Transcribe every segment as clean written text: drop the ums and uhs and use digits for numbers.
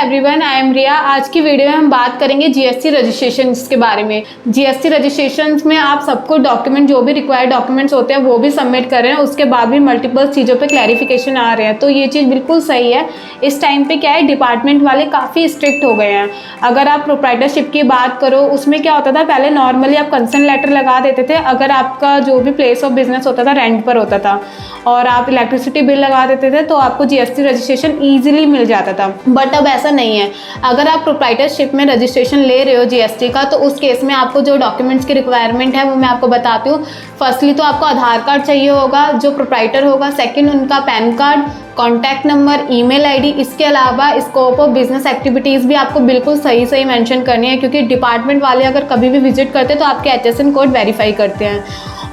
Everyone, I am रिया। आज की video में हम बात करेंगे जीएसटी रजिस्ट्रेशंस के बारे में। जीएसटी रजिस्ट्रेशंस में आप सबको डॉक्यूमेंट, जो भी रिक्वायर्ड डॉक्यूमेंट्स होते हैं वो भी सबमिट कर रहे हैं, उसके बाद भी मल्टीपल चीज़ों पे क्लैरिफिकेशन आ रहे हैं, तो ये चीज़ बिल्कुल सही है। इस टाइम पे क्या है, डिपार्टमेंट वाले काफ़ी स्ट्रिक्ट हो गए हैं। अगर आप प्रोप्राइटरशिप की बात करो, उसमें क्या होता था, पहले नॉर्मली आप कंसेंट लेटर लगा देते थे अगर आपका जो भी प्लेस ऑफ बिजनेस होता था रेंट पर होता था, और आप इलेक्ट्रिसिटी बिल लगा देते थे तो आपको जीएसटी रजिस्ट्रेशन ईजिली मिल जाता था। बट अब ऐसा नहीं है। अगर आप प्रोप्राइटरशिप में रजिस्ट्रेशन ले रहे हो जीएसटी का, तो उस केस में आपको जो डॉक्यूमेंट्स की रिक्वायरमेंट है वो मैं आपको बताती हूँ। फर्स्टली तो आपको आधार कार्ड चाहिए होगा जो प्रोप्राइटर होगा, सेकंड उनका pan card, contact number, email ID. इसके अलावा स्कोप ऑफ बिजनेस एक्टिविटीज़ भी आपको बिल्कुल सही सही मेंशन करनी है, क्योंकि डिपार्टमेंट वाले अगर कभी भी विजिट करते हैं तो आपके HSN कोड वेरीफाई करते हैं।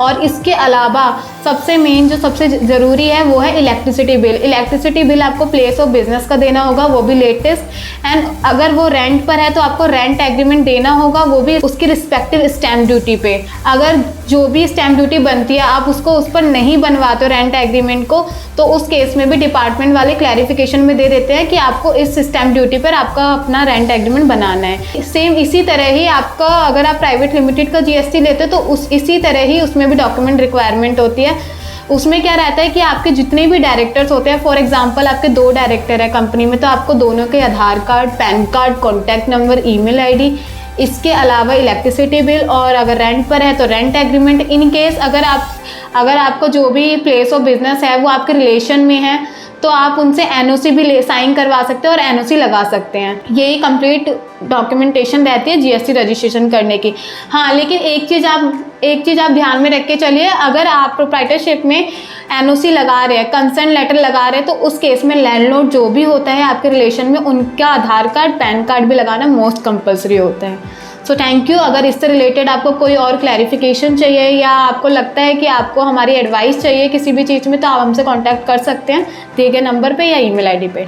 और इसके अलावा सबसे मेन जो सबसे ज़रूरी है वो है इलेक्ट्रिसिटी बिल। इलेक्ट्रिसिटी बिल आपको प्लेस ऑफ बिजनेस का देना होगा, वो भी लेटेस्ट। एंड अगर वो रेंट पर है तो आपको रेंट एग्रीमेंट देना होगा, वो भी उसकी रिस्पेक्टिव स्टैम्प ड्यूटी पे। अगर जो भी स्टैम्प ड्यूटी बनती है आप उसको उस पर नहीं बनवाते हो रेंट एग्रीमेंट को, तो उस केस में भी डिपार्टमेंट वाले क्लैरिफिकेशन में दे देते हैं कि आपको इस स्टैम्प ड्यूटी पर आपका अपना रेंट एग्रीमेंट बनाना है। सेम इसी तरह ही आपका अगर आप प्राइवेट लिमिटेड का जीएसटी लेते हो तो इसी तरह ही उसमें भी डॉक्यूमेंट रिक्वायरमेंट होती है। उसमें क्या रहता है कि आपके जितने भी डायरेक्टर्स होते हैं, फॉर एग्जांपल आपके 2 डायरेक्टर है कंपनी में, तो आपको दोनों के Aadhaar card, PAN card, contact number, email ID, इसके अलावा इलेक्ट्रिसिटी बिल, और अगर रेंट पर है तो रेंट एग्रीमेंट। इन केस अगर आपको जो भी प्लेस ऑफ बिजनेस है वो आपके रिलेशन में है तो आप उनसे एनओसी भी साइन करवा सकते हैं और एनओसी लगा सकते हैं। यही कंप्लीट डॉक्यूमेंटेशन रहती है जीएसटी रजिस्ट्रेशन करने की। हाँ, लेकिन एक चीज़ आप ध्यान में रख के चलिए, अगर आप प्रोप्राइटरशिप में एनओसी लगा रहे हैं, कंसेंट लेटर लगा रहे हैं, तो उस केस में लैंडलॉर्ड जो भी होता है आपके रिलेशन में, उनका आधार कार्ड, पैन कार्ड भी लगाना मोस्ट कंपल्सरी होता है। So thank you. अगर इससे रिलेटेड आपको कोई और क्लैरिफिकेशन चाहिए या आपको लगता है कि आपको हमारी एडवाइस चाहिए किसी भी चीज़ में, तो आप हमसे कांटेक्ट कर सकते हैं दिए गए नंबर पे या ईमेल आईडी पे।